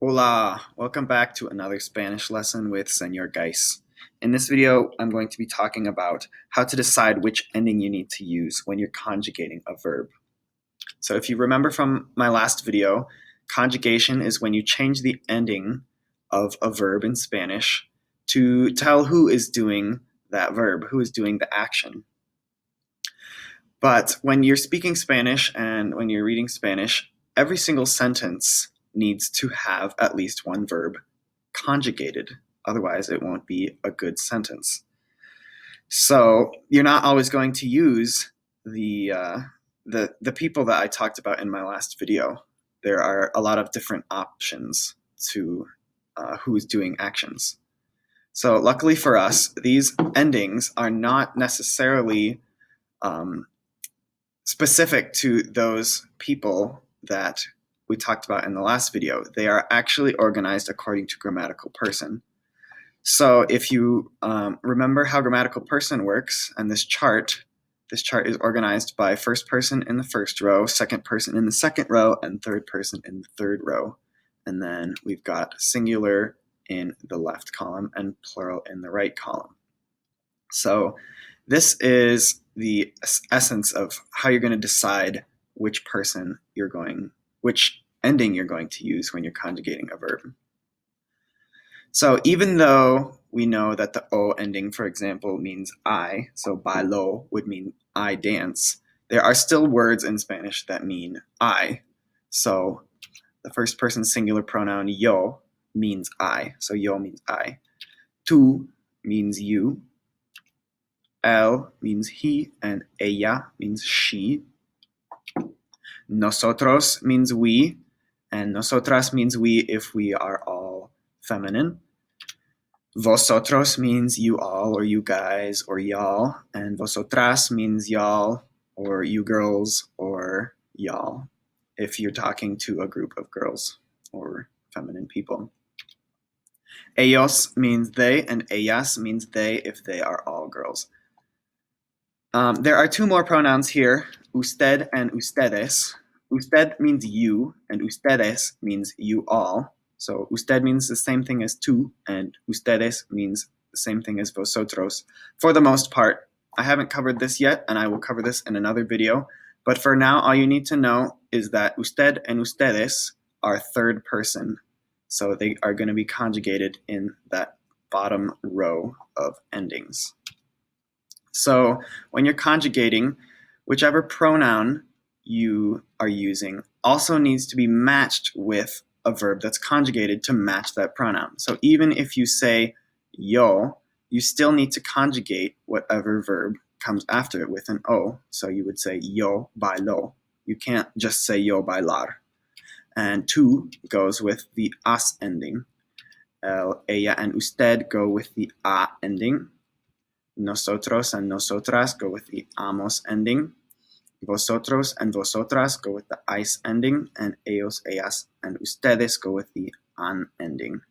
Hola, welcome back to another Spanish lesson with Senor Geis. In this video, I'm going to be talking about how to decide which ending you need to use when you're conjugating a verb. So if you remember from my last video, conjugation is when you change the ending of a verb in Spanish to tell who is doing that verb, who is doing the action. But when you're speaking Spanish and when you're reading Spanish, every single sentence needs to have at least one verb conjugated. Otherwise, it won't be a good sentence. So you're not always going to use the people that I talked about in my last video. There are a lot of different options to who's doing actions. So luckily for us, these endings are not necessarily specific to those people that we talked about in the last video. They are actually organized according to grammatical person. So if you remember how grammatical person works, and this chart is organized by first person in the first row, second person in the second row, and third person in the third row. And then we've got singular in the left column and plural in the right column. So this is the essence of how you're going to decide which ending you're going to use when you're conjugating a verb. So even though we know that the O ending, for example, means I, so bailo would mean I dance, there are still words in Spanish that mean I. So the first person singular pronoun yo means I, so yo means I. Tú means you. Él means he, and ella means she. Nosotros means we, and nosotras means we if we are all feminine. Vosotros means you all or you guys or y'all, and vosotras means y'all or you girls or y'all if you're talking to a group of girls or feminine people. Ellos means they, and ellas means they if they are all girls. There are two more pronouns here, usted and ustedes. Usted means you, and ustedes means you all. So usted means the same thing as tú, and ustedes means the same thing as vosotros. For the most part, I haven't covered this yet, and I will cover this in another video. But for now, all you need to know is that usted and ustedes are third person. So they are going to be conjugated in that bottom row of endings. So when you're conjugating, whichever pronoun you are using also needs to be matched with a verb that's conjugated to match that pronoun. So even if you say yo, you still need to conjugate whatever verb comes after it with an O. So you would say yo bailo. You can't just say yo bailar. And tú goes with the as ending. El, ella, and usted go with the a ending. Nosotros and nosotras go with the amos ending. Vosotros and vosotras go with the ais ending. And ellos, ellas, and ustedes go with the an ending.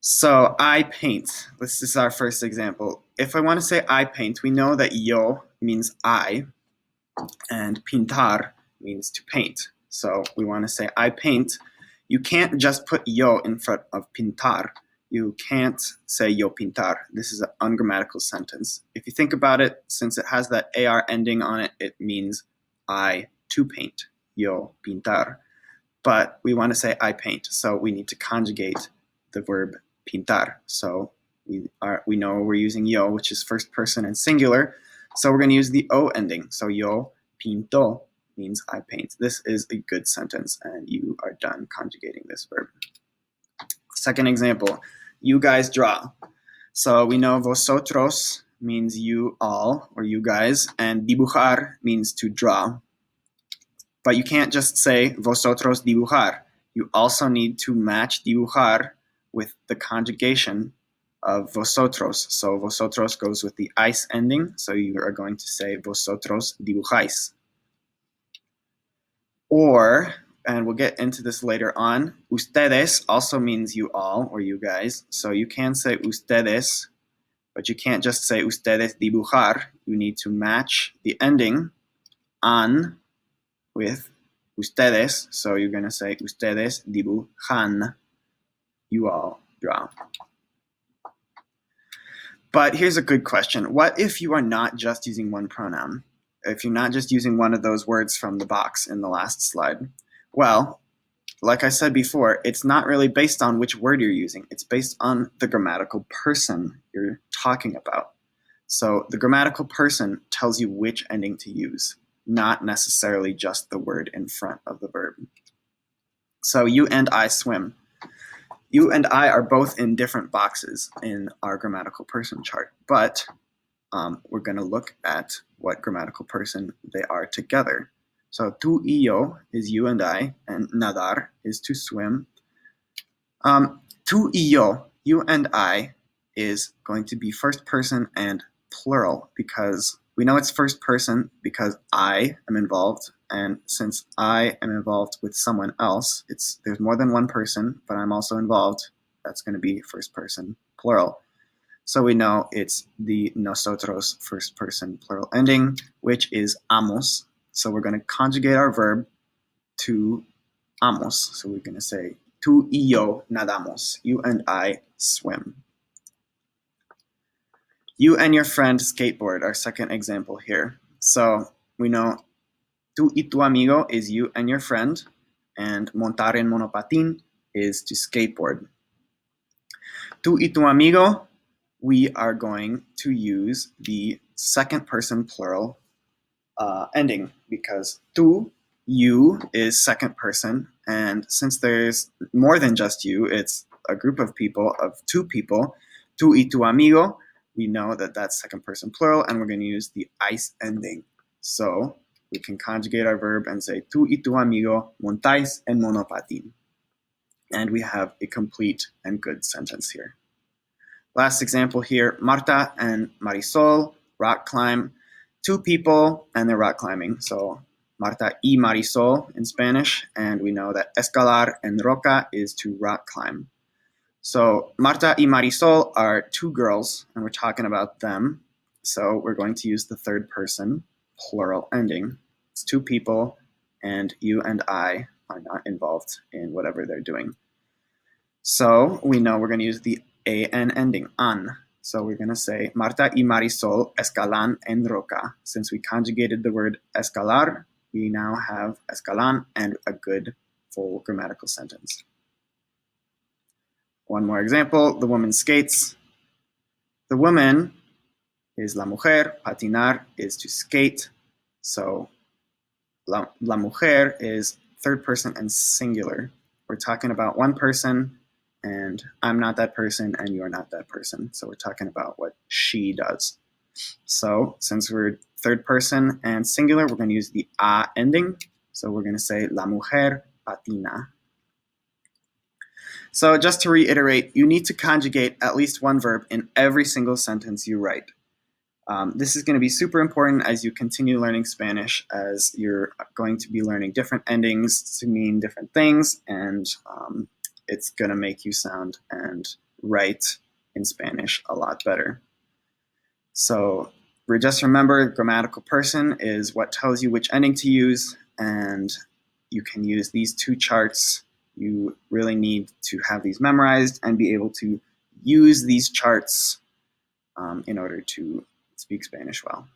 So I paint. This is our first example. If I want to say I paint, we know that yo means I, and pintar means to paint. So we want to say I paint. You can't just put yo in front of pintar. You can't say yo pintar. This is an ungrammatical sentence. If you think about it, since it has that AR ending on it, it means I to paint, yo pintar. But we want to say I paint, so we need to conjugate the verb pintar. So we know we're using yo, which is first person and singular, so we're going to use the O ending. So yo pinto means I paint. This is a good sentence, and you are done conjugating this verb. Second example, you guys draw. So we know vosotros means you all or you guys, and dibujar means to draw. But you can't just say vosotros dibujar. You also need to match dibujar with the conjugation of vosotros. So vosotros goes with the ais ending, so you are going to say vosotros dibujáis. Or, and we'll get into this later on, ustedes also means you all or you guys. So you can say ustedes, but you can't just say ustedes dibujar. You need to match the ending an with ustedes, so you're going to say ustedes dibujan, you all draw. But here's a good question. What if you are not just using one pronoun? If you're not just using one of those words from the box in the last slide? Well, like I said before, it's not really based on which word you're using. It's based on the grammatical person you're talking about. So the grammatical person tells you which ending to use, not necessarily just the word in front of the verb. So you and I swim. You and I are both in different boxes in our grammatical person chart, but we're going to look at what grammatical person they are together. So tú y yo is you and I, and nadar is to swim. Tú y yo, you and I, is going to be first person and plural because we know it's first person because I am involved, and since I am involved with someone else, there's more than one person, but I'm also involved. That's going to be first person plural. So we know it's the nosotros first person plural ending, which is amos. So we're going to conjugate our verb to amos. So we're going to say tú y yo nadamos. You and I swim. You and your friend skateboard, our second example here. So we know tú y tu amigo is you and your friend, and montar en monopatín is to skateboard. Tú y tu amigo, we are going to use the second person plural ending because tú, you, is second person, and since there's more than just you, it's a group of people, of two people, tú y tu amigo, we know that that's second person plural, and we're going to use the ice ending. So we can conjugate our verb and say tú y tu amigo montáis en monopatín. And we have a complete and good sentence here. Last example here, Marta and Marisol rock climb. Two people and they're rock climbing. So Marta y Marisol in Spanish, and we know that escalar and roca is to rock climb. So Marta y Marisol are two girls, and we're talking about them. So we're going to use the third person plural ending. It's two people, and you and I are not involved in whatever they're doing. So we know we're going to use the an ending, an. So we're going to say Marta y Marisol escalan en roca. Since we conjugated the word escalar, we now have escalan and a good full grammatical sentence. One more example, the woman skates. The woman is la mujer, patinar is to skate. So la mujer is third person and singular. We're talking about one person, and I'm not that person and you're not that person. So we're talking about what she does. So since we're third person and singular, we're going to use the a ending. So we're going to say la mujer patina. So just to reiterate, you need to conjugate at least one verb in every single sentence you write. This is going to be super important as you continue learning Spanish, as you're going to be learning different endings to mean different things, and it's going to make you sound and write in Spanish a lot better. So just remember, grammatical person is what tells you which ending to use, and you can use these two charts. You really need to have these memorized and be able to use these charts in order to speak Spanish well.